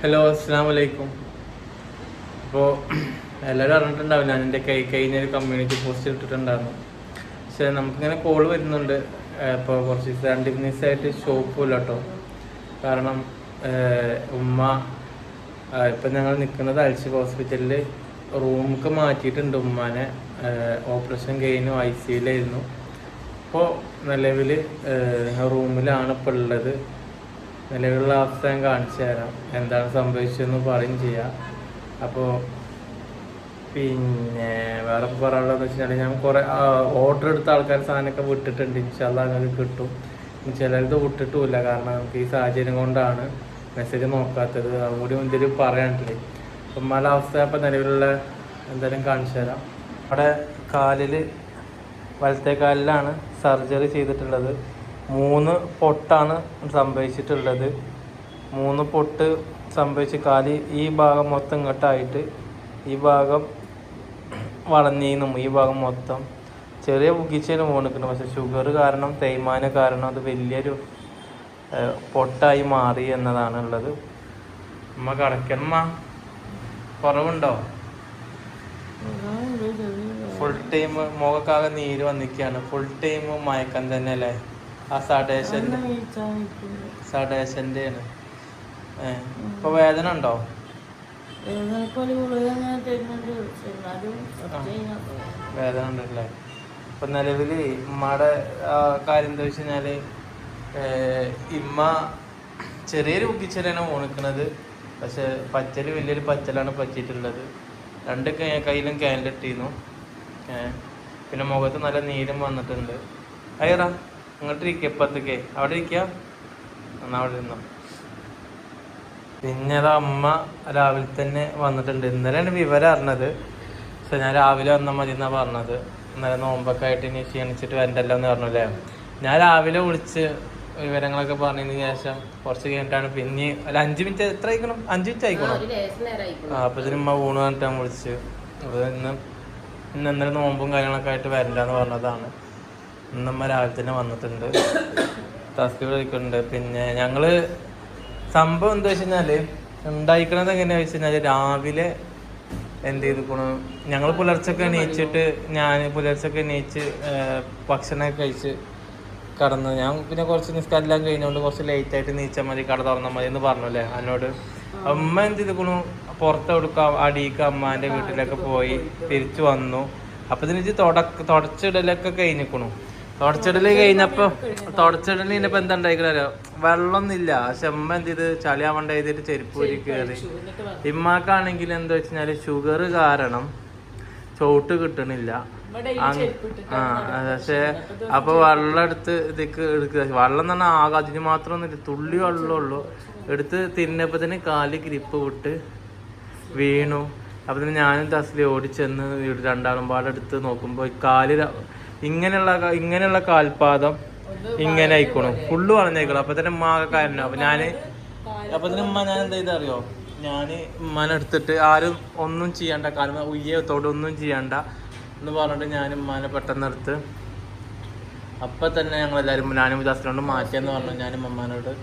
Hello, അസ്സാം വലൈക്കും. അപ്പോൾ എല്ലാവരും അറിഞ്ഞിട്ടുണ്ടാവില്ല, ഞാൻ എൻ്റെ കഴിഞ്ഞൊരു കമ്മ്യൂണിറ്റി പോസ്റ്റ് ഇട്ടിട്ടുണ്ടായിരുന്നു. പക്ഷേ നമുക്കിങ്ങനെ കോൾ വരുന്നുണ്ട്. ഇപ്പോൾ കുറച്ച് 2 ദിവസമായിട്ട് ഷോപ്പില്ല കേട്ടോ. കാരണം ഉമ്മ ഇപ്പം ഞങ്ങൾ നിൽക്കുന്നത് അൽഷിഫ ഹോസ്പിറ്റലിൽ റൂമൊക്കെ മാറ്റിയിട്ടുണ്ട്. ഉമ്മാനെ ഓപ്പറേഷൻ കഴിഞ്ഞു ICUലായിരുന്നു. ഇപ്പോൾ നിലവിൽ റൂമിലാണ് ഇപ്പോൾ ഉള്ളത്. നിലവിലുള്ള അവസ്ഥ ഞാൻ കാണിച്ചു തരാം, എന്താണ് സംഭവിച്ചതെന്ന് പറയും ചെയ്യാം. അപ്പോൾ പിന്നെ വേറെ പറയാനുള്ളതെന്ന് വെച്ചാൽ ഞാൻ കുറേ ഓർഡർ എടുത്ത ആൾക്കാർ സാധനമൊക്കെ വിട്ടിട്ടുണ്ട്. ഇൻഷാല്ലാ നിങ്ങൾക്ക് കിട്ടും. ചിലത് വിട്ടിട്ടുമില്ല, കാരണം നമുക്ക് ഈ സാഹചര്യം കൊണ്ടാണ് മെസ്സേജ് നോക്കാത്തത്. അതും കൂടി ഇതിൽ പറയാനില്ലേ. അപ്പം മല അവസ്ഥ അപ്പം നിലവിലുള്ള എന്തായാലും കാണിച്ചു തരാം. അവിടെ കാലിൽ വലത്തെ കാലിലാണ് സർജറി ചെയ്തിട്ടുള്ളത്. 3 പൊട്ടാണ് സംഭവിച്ചിട്ടുള്ളത്. 3 പൊട്ട് സംഭവിച്ച് കാല് ഈ ഭാഗം മൊത്തം ഇങ്ങോട്ടായിട്ട് ഈ ഭാഗം വളഞ്ഞീന്നും ഈ ഭാഗം മൊത്തം ചെറിയ ഉകിച്ചേന് പോണിക്കുന്നു. പക്ഷെ ഷുഗർ കാരണം, തേയ്മാനം കാരണം അത് വലിയൊരു പൊട്ടായി മാറി എന്നതാണ് ഉള്ളത്. അമ്മ കടക്കമ്മ കുറവുണ്ടോ? ഫുൾ ടൈം മുഖക്കാകെ നീര് വന്നിരിക്കുകയാണ്. ഫുൾ ടൈം മയക്കം തന്നെ അല്ലേ? ആ സഡേഷൻ്റെ ആണ്. ഇപ്പൊ വേദന ഉണ്ടോ? വേദന ഉണ്ടല്ലേ? ഇപ്പൊ നിലവില് ഉമ്മയുടെ കാര്യം എന്താ വെച്ച് കഴിഞ്ഞാല്, ഇമ്മ ചെറിയൊരു ഉക്കിച്ചലാണ് ഓണിക്കണത്. പക്ഷെ പച്ചല് വലിയൊരു പച്ചലാണ് പറ്റിയിട്ടുള്ളത്. 2 കയ്യിലും ക്യാൻഡിട്ടിരുന്നു. പിന്നെ മുഖത്ത് നല്ല നീരും വന്നിട്ടുണ്ട്. അയ്യറാ അങ്ങോട്ട് ഇരിക്കുക, ഇപ്പത്തേക്ക് അവിടെ ഇരിക്കുക, എന്നാ അവിടെ ഇരുന്നോ. പിന്നെ അത് അമ്മ രാവിലെ തന്നെ വന്നിട്ടുണ്ട്. ഇന്നലെയാണ് വിവരം അറിഞ്ഞത്. പക്ഷെ ഞാൻ രാവിലെ വന്നാൽ മതി എന്നാണ് പറഞ്ഞത്. ഇന്നലെ നോമ്പൊക്കെ ആയിട്ട് ഇനി ക്ഷീണിച്ചിട്ട് വരണ്ടല്ലോ എന്ന് പറഞ്ഞല്ലേ. ഞാൻ രാവിലെ വിളിച്ച് വിവരങ്ങളൊക്കെ പറഞ്ഞതിന് ശേഷം കുറച്ച് കഴിഞ്ഞിട്ടാണ് പിന്നെ അല്ല 5 മിനിറ്റ് എത്ര ആയിക്കണം, 5 മിനിറ്റ് ആയിക്കണം. അപ്പോൾ ഇതിന് ഉമ്മ ഊണ് പറഞ്ഞിട്ടാണ് വിളിച്ച്. അപ്പോൾ ഇന്നലെ നോമ്പും കാര്യങ്ങളൊക്കെ ആയിട്ട് വരണ്ടെന്ന് പറഞ്ഞതാണ്. ഇന്നമ്മ രാവിലെ തന്നെ വന്നിട്ടുണ്ട്, തസ്തി വിളിക്കുന്നുണ്ട്. പിന്നെ ഞങ്ങള് സംഭവം എന്താ വെച്ച് കഴിഞ്ഞാല് ഉണ്ടായിക്കണത് എങ്ങനെയാ വെച്ച് കഴിഞ്ഞാല്, രാവിലെ എന്ത് ചെയ്തിക്കണു, ഞങ്ങൾ പുലർച്ചൊക്കെ എണീച്ചിട്ട് ഭക്ഷണമൊക്കെ കഴിച്ച് കടന്ന്, ഞാൻ പിന്നെ കുറച്ച് നിസ്കാരെല്ലാം കഴിഞ്ഞുകൊണ്ട് കുറച്ച് ലേറ്റ് ആയിട്ട് നീച്ചാൽ മതി, കട തുറന്നാൽ മതി എന്ന് പറഞ്ഞല്ലേ എന്നോട്. അമ്മ എന്ത് ചെയ്തിക്കണു, പുറത്ത് കൊടുക്കാം അടിയിക്ക് അമ്മാൻ്റെ വീട്ടിലൊക്കെ പോയി തിരിച്ചു വന്നു. അപ്പൊ ഇതിന് തുടച്ചിടലൊക്കെ കഴിഞ്ഞിക്കണു. തുടച്ചിടൽ കഴിഞ്ഞപ്പോ എന്താ ഉണ്ടായിക്കണോ, വെള്ളമൊന്നുമില്ല. പക്ഷെ അമ്മ എന്ത് ചെയ്ത് ചളിയാവണ്ട എഴുതിയിട്ട് ചെരുപ്പ് ഊരി കയറി. ഇമ്മാക്കാണെങ്കിൽ എന്താ വെച്ച് കഴിഞ്ഞാല് ഷുഗർ കാരണം ചോട്ട് കിട്ടണില്ല. പക്ഷെ അപ്പൊ വെള്ളം എടുത്ത് ഇതൊക്കെ എടുക്കുക. വെള്ളം എന്ന് പറഞ്ഞാൽ ആകെ അതിന് മാത്രമൊന്നുമില്ല, തുള്ളി വെള്ളമുള്ളൂ. എടുത്ത് തിന്നപ്പത്തിന് കാല് ഗ്രിപ്പ് വിട്ട് വീണു. അപ്പൊ തന്നെ ഞാനും തസ്ലി ഓടിച്ചെന്ന് രണ്ടാളും പാടെടുത്ത് നോക്കുമ്പോൾ കാല് ഇങ്ങനെയുള്ള കാൽപാദം ഇങ്ങനെ ആയിക്കോണു, ഫുള്ള് വളഞ്ഞേക്കണം. അപ്പൊ തന്നെ ഉമ്മ കാരണം അപ്പൊ തന്നെ ഉമ്മ ഞാൻ എന്താ ചെയ്തറിയോ, ഞാന് ഉമ്മാനെ എടുത്തിട്ട് ആരും ഒന്നും ചെയ്യണ്ട, കാലം ഉയ്യത്തോടെ ഒന്നും ചെയ്യണ്ട എന്ന് പറഞ്ഞിട്ട് ഞാൻ ഉമ്മാനെ പെട്ടെന്ന് എടുത്ത് അപ്പം തന്നെ ഞങ്ങളെല്ലാവരും ഞാനും ദാസിനോട് മാറ്റിയെന്ന് പറഞ്ഞു. ഞാനും ഉമ്മാനോട്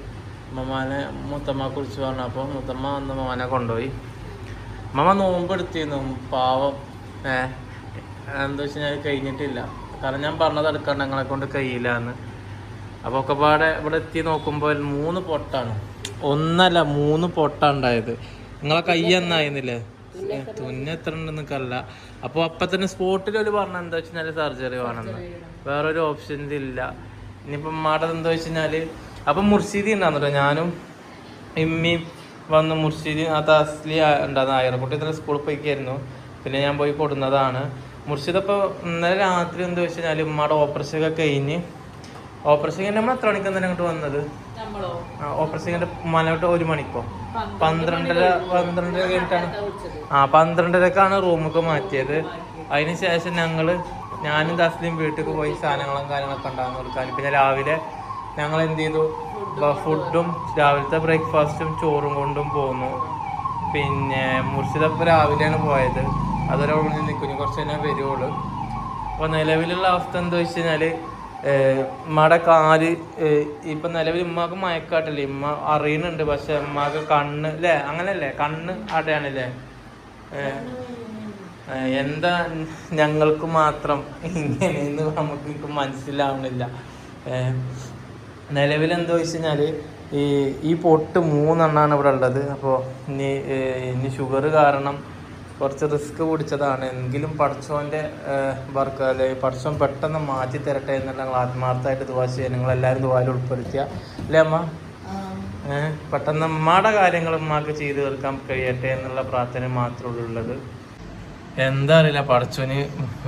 ഉമ്മാനെ മുത്തമ്മ കുറിച്ച് പറഞ്ഞു. അപ്പോൾ മുത്തമ്മ വന്ന് ഉമ്മാനെ കൊണ്ടുപോയി. ഉമ്മ നോമ്പെടുത്തിരുന്നു, പാവം. എന്താ വെച്ച് കഴിഞ്ഞാൽ കഴിഞ്ഞിട്ടില്ല, കാരണം ഞാൻ പറഞ്ഞത് എടുക്കാൻ ഞങ്ങളെ കൊണ്ട് കഴിയില്ല എന്ന്. അപ്പോൾ ഒക്കെ പാടെ ഇവിടെ എത്തി നോക്കുമ്പോൾ 3 പൊട്ടാണ്, 1 അല്ല 3 പൊട്ടാണ് ഉണ്ടായത്. നിങ്ങളെ കൈ എന്നായിരുന്നില്ലേ, തുന്ന എത്ര ഉണ്ടെന്ന് കല്ല. അപ്പോൾ അപ്പം തന്നെ സ്പോട്ടിൽ ഒരു പറഞ്ഞ എന്താ വെച്ച് കഴിഞ്ഞാൽ സർജറി വേണമെന്ന്, വേറൊരു ഓപ്ഷൻസ് ഇല്ല. ഇനിയിപ്പം ഉമ്മാടത് എന്താ വെച്ച് കഴിഞ്ഞാൽ അപ്പം മുർഷിദി ഉണ്ടാകുന്നുണ്ടോ, ഞാനും ഇമ്മയും വന്ന് മുർഷിദി തസ്ലി ഉണ്ടാകുന്ന ആയിരക്കുട്ടി ഇന്നലെ സ്കൂളിൽ പോയിക്കായിരുന്നു. പിന്നെ ഞാൻ പോയി കൊടുന്നതാണ്. മുർഷിദ് അപ്പോൾ ഇന്നലെ രാത്രി എന്താ വെച്ച് കഴിഞ്ഞാൽ ഉമ്മയുടെ ഓപ്പറേഷൻ ഒക്കെ കഴിഞ്ഞ്, ഓപ്പറേഷൻ നമ്മൾ എത്ര മണിക്കാണ് തന്നെ അങ്ങോട്ട് വന്നത്? ഓപ്പറേഷൻ മലയോട്ട് 1 മണിക്കോ 12:30 കഴിഞ്ഞിട്ടാണ് 12:30ക്കാണ് റൂമൊക്കെ മാറ്റിയത്. അതിന് ശേഷം ഞാനും തസ്ലിയും വീട്ടിലേക്ക് പോയി സാധനങ്ങളും കാര്യങ്ങളൊക്കെ ഉണ്ടാകുന്ന കൊടുക്കാൻ. പിന്നെ രാവിലെ ഞങ്ങൾ എന്ത് ചെയ്തു, ഫുഡും രാവിലത്തെ ബ്രേക്ക്ഫാസ്റ്റും ചോറും കൊണ്ടും പോന്നു. പിന്നെ മുർഷിദപ്പോൾ രാവിലെയാണ് പോയത്, അതൊരു നിൽക്കും, കുറച്ച് തന്നെ വരുവുള്ളൂ. അപ്പോൾ നിലവിലുള്ള അവസ്ഥ എന്താ വെച്ച് കഴിഞ്ഞാൽ ഉമ്മയുടെ കാല് ഇപ്പം നിലവിൽ ഉമ്മക്ക് മയക്കാട്ടില്ലേ, ഉമ്മ അറിയുന്നുണ്ട്, പക്ഷെ ഉമ്മക്ക് കണ്ണ് അല്ലേ, അങ്ങനല്ലേ, കണ്ണ് അടയാണല്ലേ. എന്താ ഞങ്ങൾക്ക് മാത്രം ഇങ്ങനെയെന്ന് എനിക്ക് മനസ്സിലാവുന്നില്ല. നിലവിലെന്താ വെച്ച് കഴിഞ്ഞാൽ ഈ പൊട്ട് 3 എണ്ണമാണ് ഇവിടെ ഉള്ളത്. അപ്പോൾ ഇനി ഷുഗർ കാരണം കുറച്ച് റിസ്ക് പിടിച്ചതാണ്. എങ്കിലും പഠിച്ചോൻ്റെ വർക്ക് അല്ലെങ്കിൽ പഠിച്ചോൻ പെട്ടെന്ന് മാറ്റി തരട്ടെ എന്നുള്ള ഞങ്ങൾ ആത്മാർത്ഥമായിട്ട് ദുആ ചെയ്യുക. നിങ്ങളെല്ലാവരും ദുആയിൽ ഉൾപ്പെടുത്തുക അല്ലേ അമ്മ? പെട്ടെന്ന് അമ്മയുടെ കാര്യങ്ങൾ ഉമ്മാക്ക് ചെയ്തു തീർക്കാൻ കഴിയട്ടെ എന്നുള്ള പ്രാർത്ഥന മാത്രമേ ഉള്ളത്. എന്താ അറിയില്ല, പഠിച്ചോന്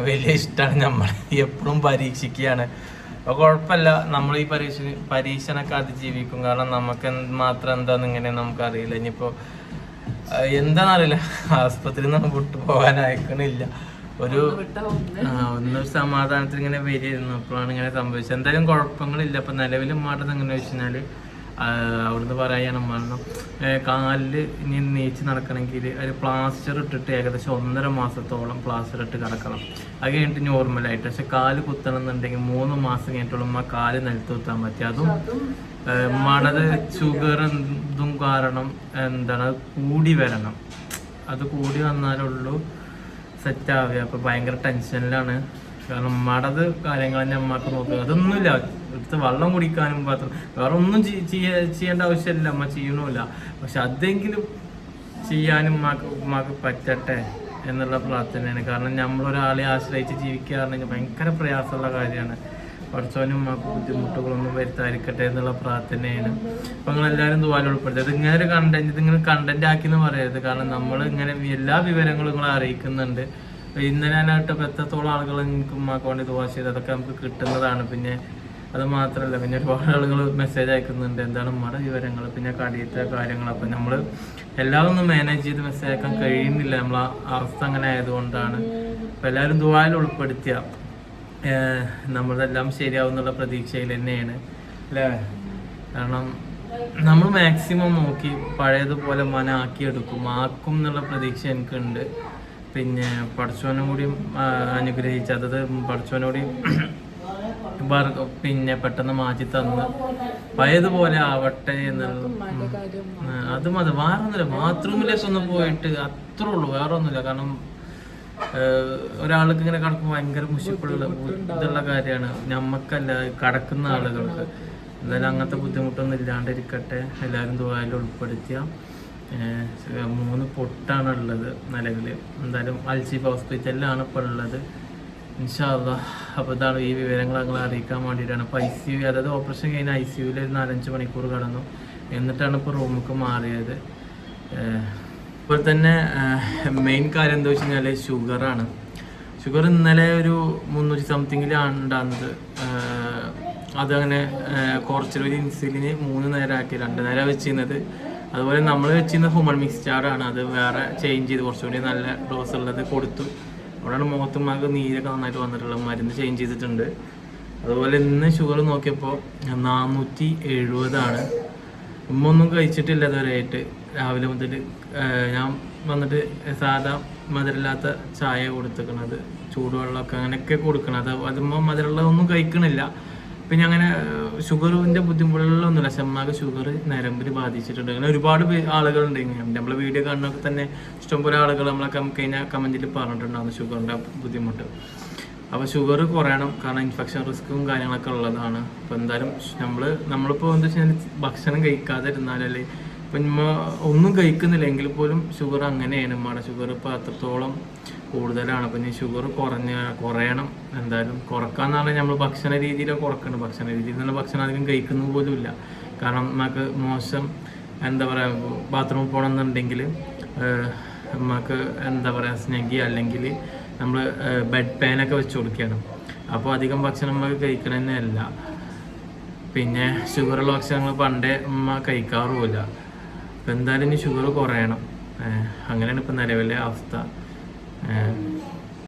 വലിയ ഇഷ്ടമാണ്. നമ്മൾ എപ്പോഴും പരീക്ഷിക്കുകയാണ്. അപ്പോൾ കുഴപ്പമില്ല, നമ്മൾ ഈ പരീക്ഷണമൊക്കെ അതിജീവിക്കും. കാരണം നമുക്ക് മാത്രം എന്താണെന്ന് ഇങ്ങനെ നമുക്കറിയില്ല. ഇനിയിപ്പോൾ എന്താണെന്നറിയില്ല, ആസ്പത്രിയിൽ നിന്ന് വിട്ടു പോകാൻ അയക്കണില്ല. ഒന്നൊരു സമാധാനത്തിൽ ഇങ്ങനെ വരികയായിരുന്നു. അപ്പോഴാണ് ഇങ്ങനെ സംഭവിച്ചത്. എന്തായാലും കുഴപ്പങ്ങളില്ല. അപ്പം നിലവിൽ മാട്ടത് എങ്ങനെ വെച്ച് കഴിഞ്ഞാൽ അവിടുന്ന് പറയുകയാണ് മരണം കാലിൽ ഇനി നീച്ച് നടക്കണമെങ്കിൽ ഒരു പ്ലാസ്റ്റർ ഇട്ടിട്ട് ഏകദേശം 1.5 മാസത്തോളം പ്ലാസ്റ്റർ ഇട്ട് കിടക്കണം. അത് കഴിഞ്ഞിട്ട് നോർമലായിട്ട്. പക്ഷെ കാല് കുത്തണം എന്നുണ്ടെങ്കിൽ 3 മാസം കഴിഞ്ഞിട്ടുള്ള കാല് നിലത്ത് കുത്താൻ പറ്റും. അതും മണത് ഷുഗർ ഇതും കാരണം എന്താണ് കൂടി വരണം. അത് കൂടി വന്നാലുള്ളൂ സെറ്റാവുക. അപ്പോൾ ഭയങ്കര ടെൻഷനിലാണ്. കാരണം ഉമ്മടത് കാര്യങ്ങൾ തന്നെ അമ്മക്ക് നോക്കുക. അതൊന്നുമില്ല, എടുത്ത് വെള്ളം കുടിക്കാനും മാത്രം, വേറെ ഒന്നും ചെയ്യേണ്ട ആവശ്യമില്ല, അമ്മ ചെയ്യണമില്ല. പക്ഷെ അതെങ്കിലും ചെയ്യാനും ഉമ്മാക്ക് പറ്റട്ടെ എന്നുള്ള പ്രാർത്ഥനയാണ്. കാരണം നമ്മളൊരാളെ ആശ്രയിച്ച് ജീവിക്കുകയാണെങ്കിൽ ഭയങ്കര പ്രയാസമുള്ള കാര്യമാണ്. പഠിച്ചവനും ഉമ്മാക്ക് ബുദ്ധിമുട്ടുകളൊന്നും വരുത്താതിരിക്കട്ടെ എന്നുള്ള പ്രാർത്ഥനയാണ്. അപ്പം നിങ്ങളെല്ലാവരും ദുആയിൽ ഉൾപ്പെടുത്തുക. ഇങ്ങനെ ഒരു ഇതിങ്ങനെ കണ്ടന്റ് ആക്കിയെന്ന് പറയരുത്. കാരണം നമ്മൾ ഇങ്ങനെ എല്ലാ വിവരങ്ങളും നിങ്ങളെ അറിയിക്കുന്നുണ്ട്. ഇന്നലെ ഞാനായിട്ട് എത്രത്തോളം ആളുകൾ എനിക്ക് ഉമ്മാക്ക് വേണ്ടി ദുആ ചെയ്ത് അതൊക്കെ നമുക്ക് കിട്ടുന്നതാണ്. പിന്നെ അത് മാത്രമല്ല, പിന്നെ ഒരുപാട് ആളുകൾ മെസ്സേജ് അയക്കുന്നുണ്ട്, എന്താണ് ഉമ്മയുടെ വിവരങ്ങൾ, പിന്നെ കടിയത്തെ കാര്യങ്ങൾ. അപ്പം നമ്മൾ എല്ലാം ഒന്നും മാനേജ് ചെയ്ത് മെസ്സേജ് അയക്കാൻ കഴിയുന്നില്ല. നമ്മളെ അവസ്ഥ അങ്ങനെ ആയതുകൊണ്ടാണ്. അപ്പം എല്ലാവരും ദുആയിൽ ഉൾപ്പെടുത്തിയ നമ്മളതെല്ലാം ശരിയാവും എന്നുള്ള പ്രതീക്ഷയിൽ തന്നെയാണ് അല്ലേ. കാരണം നമ്മൾ മാക്സിമം നോക്കി പഴയതുപോലെ ആക്കും എന്നുള്ള പ്രതീക്ഷ എനിക്കുണ്ട്. പിന്നെ പഠിച്ചവനും കൂടി അനുഗ്രഹിച്ച് അതത് പഠിച്ചവനോടി പിന്നെ പെട്ടെന്ന് മാറ്റി തന്ന് പഴയതുപോലെ ആവട്ടെ എന്നുള്ള അത് മതി. വേറെ ഒന്നുമില്ല, ബാത്റൂമിലേക്ക് ഒന്ന് പോയിട്ട് അത്രേ ഉള്ളൂ, വേറെ ഒന്നുമില്ല. കാരണം ഒരാൾക്ക് ഇങ്ങനെ കിടക്കുമ്പോൾ ഭയങ്കര മുഷിപ്പുള്ള ഇതുള്ള കാര്യമാണ്. നമ്മക്കല്ല, കിടക്കുന്ന ആളുകൾക്ക്. എന്തായാലും അങ്ങനത്തെ ബുദ്ധിമുട്ടൊന്നും ഇല്ലാണ്ടിരിക്കട്ടെ. എല്ലാവരും ദുആയിൽ ഉൾപ്പെടുത്തിയ 3 പൊട്ടാണ് ഉള്ളത് നിലവിൽ. എന്തായാലും അൽഷിഫ ഹോസ്പിറ്റലിലാണ് ഇപ്പോൾ ഉള്ളത് ഇൻഷാ അല്ലാഹ്. അപ്പോൾ ഇതാണ് ഈ വിവരങ്ങൾ ഞങ്ങളെ അറിയിക്കാൻ വേണ്ടിയിട്ടാണ്. ഇപ്പോൾ ICU, അതായത് ഓപ്പറേഷൻ കഴിഞ്ഞ ICUവിൽ 4-5 മണിക്കൂർ കടന്നു. എന്നിട്ടാണ് ഇപ്പോൾ റൂമിലേക്ക് മാറിയത്. ഇപ്പോൾ തന്നെ മെയിൻ കാര്യം എന്താ വെച്ച് കഴിഞ്ഞാൽ ഷുഗറാണ്. ഷുഗർ ഇന്നലെ ഒരു 300 സംതിങ്ങിലാണ് ഉണ്ടാകുന്നത്. അതങ്ങനെ കുറച്ചൊരു ഇൻസുലിന് 3 നേരമാക്കി 2 നേരം വെച്ചിരുന്നത്. അതുപോലെ നമ്മൾ വെച്ചിരുന്ന ഹ്യൂമൻ മിക്സ്ചാറാണ്. അത് വേറെ ചേഞ്ച് ചെയ്ത് കുറച്ചുകൂടി നല്ല ഡോസ് ഉള്ളത് കൊടുത്തു. അവിടെയാണ് മുഖത്തുമാർക്ക് നീരൊക്കെ നന്നായിട്ട് വന്നിട്ടുള്ള മരുന്ന് ചേഞ്ച് ചെയ്തിട്ടുണ്ട്. അതുപോലെ ഇന്ന് ഷുഗർ നോക്കിയപ്പോൾ 470 ഒന്നും കഴിച്ചിട്ടില്ല ഇതുവരെയായിട്ട്. രാവിലെ മുതൽ ഞാൻ വന്നിട്ട് സാധാ മധുരമില്ലാത്ത ചായ കൊടുത്തിരിക്കണത്, ചൂടുവെള്ളമൊക്കെ അങ്ങനെയൊക്കെ കൊടുക്കണം. അതുമ്പോൾ മധുരമുള്ളതൊന്നും കഴിക്കണില്ല. പിന്നെ അങ്ങനെ ഷുഗറിൻ്റെ ബുദ്ധിമുട്ടുകളൊന്നുമില്ല. പക്ഷെ അമ്മക്ക് ഷുഗർ നരമ്പിൽ ബാധിച്ചിട്ടുണ്ട്. അങ്ങനെ ഒരുപാട് ആളുകളുണ്ട്. നമ്മളെ വീഡിയോ കാണുന്നൊക്കെ തന്നെ ഇഷ്ടംപോലെ ആളുകൾ നമ്മളെ കഴിഞ്ഞാൽ കമൻറ്റിൽ പറഞ്ഞിട്ടുണ്ടാകുന്നു ഷുഗറിൻ്റെ ബുദ്ധിമുട്ട്. അപ്പോൾ ഷുഗർ കുറയണം, കാരണം ഇൻഫെക്ഷൻ റിസ്ക്കും കാര്യങ്ങളൊക്കെ ഉള്ളതാണ്. അപ്പോൾ എന്തായാലും നമ്മളിപ്പോൾ എന്താ വെച്ചാൽ ഭക്ഷണം കഴിക്കാതെ ഇരുന്നാലല്ലേ, ഇപ്പം ഒന്നും കഴിക്കുന്നില്ല എങ്കിൽ പോലും ഷുഗർ അങ്ങനെയാണ്. നമ്മുടെ ഷുഗർ ഇപ്പോൾ അത്രത്തോളം കൂടുതലാണ്. അപ്പം ഇനി ഷുഗർ കുറയണം. എന്തായാലും കുറക്കാന്ന് പറഞ്ഞാൽ നമ്മൾ ഭക്ഷണ രീതിയിലൊക്കെ കുറക്കണം. ഭക്ഷണ രീതിയിൽ നിന്ന് ഭക്ഷണം അധികം കഴിക്കുന്നത് പോലും ഇല്ല. കാരണം നമുക്ക് മോശം എന്താ പറയുക, ബാത്റൂമിൽ പോകണമെന്നുണ്ടെങ്കിൽ നമുക്ക് എന്താ പറയുക സ്നഗ്ഗി അല്ലെങ്കിൽ നമ്മൾ ബെഡ് പാനൊക്കെ വെച്ച് കൊടുക്കണം. അപ്പോൾ അധികം ഭക്ഷണം നമുക്ക് കഴിക്കണം തന്നെ അല്ല. പിന്നെ ഷുഗറുള്ള ഭക്ഷണങ്ങൾ പണ്ടേ കഴിക്കാറുമില്ല. അപ്പം എന്തായാലും ഇനി ഷുഗർ കുറയണം. അങ്ങനെയാണ് ഇപ്പം നിലവിലെ അവസ്ഥ.